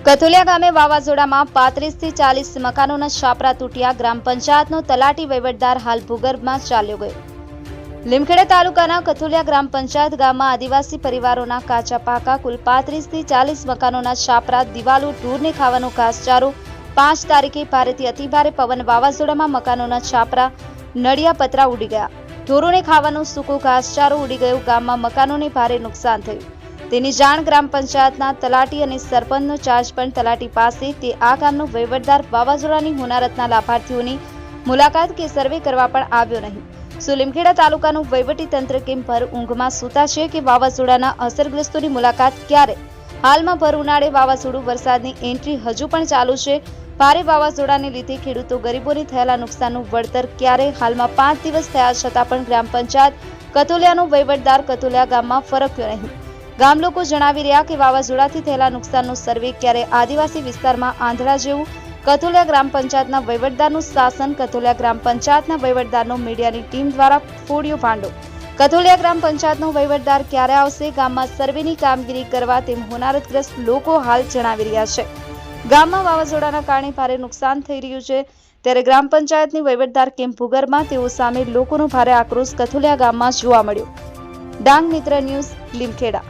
કથુલિયા ગામે વાવાઝોડામાં 35 થી 40 મકાનોના છાપરા તૂટ્યા। ગ્રામ પંચાયતનો તલાટી વહીવટદાર હાલ ભૂગર્ભમાં ચાલ્યો ગયો। લીમખેડા તાલુકાના કથુલિયા ગ્રામ પંચાયત ગામમાં આદિવાસી પરિવારોના કાચા પાકા કુલ 35 થી 40 મકાનોના છાપરા, દિવાલો, ઢોરને ખાવાનો ઘાસચારો 5 તારીખે ભારેથી અતિભારે પવન વાવાઝોડામાં મકાનોના છાપરા, નળિયા પતરા ઉડી ગયા। ઢોરોને ખાવાનો સૂકો ઘાસચારો ઉડી ગયો। ગામમાં મકાનોને ભારે નુકસાન થયું। તેની જાણ ગ્રામ પંચાયતના તલાટી અને સરપંચનો ચાર્જ પણ તલાટી પાસે તે આ ગામનો વહીવટદાર વાવાઝોડાની હોનારતના લાભાર્થીઓની મુલાકાત કે સર્વે કરવા પણ આવ્યો નહીં। લીમખેડા તાલુકાનું વહીવટી તંત્ર કેમ ભર ઊંઘમાં સૂતા છે કે વાવાઝોડાના અસરગ્રસ્તોની મુલાકાત ક્યારે? હાલમાં ભર ઉનાળે વાવાઝોડું વરસાદની એન્ટ્રી હજુ પણ ચાલુ છે। ભારે વાવાઝોડાને લીધે ખેડૂતો ગરીબોને થયેલા નુકસાનનું વળતર ક્યારે? હાલમાં 5 દિવસ થયા છતાં પણ ગ્રામ પંચાયત કથુલિયાનો વહીવટદાર કથુલિયા ગામમાં ફરક્યો નહીં। ગામ લોકો જણાવી રહ્યા કે વાવાઝોડાથી થયેલા નુકસાનનો સર્વે ક્યારે? આદિવાસી વિસ્તારમાં આંધળા જેવું કથુલિયા ગ્રામ પંચાયતના વહીવટદારનું શાસન। કથુલિયા ગ્રામ પંચાયતના વહીવટદારનો મીડિયાની ટીમ દ્વારા ફોડ્યો ભાંડો। કથુલિયા ગ્રામ પંચાયતનો વહીવટદાર ક્યારે આવશે? ગામમાં સર્વેની કામગીરી કરવા તેમ હોનારતગ્રસ્ત લોકો હાલ જણાવી રહ્યા છે। ગામમાં વાવાઝોડાના કારણે ભારે નુકસાન થઈ રહ્યું છે, ત્યારે ગ્રામ પંચાયતની વહીવટદાર કેમ ભૂગર્ભમાં, તેઓ સામે લોકોનો ભારે આક્રોશ કથુલિયા ગામમાં જોવા મળ્યો। ડાંગ મિત્ર ન્યૂઝ, લીમખેડા।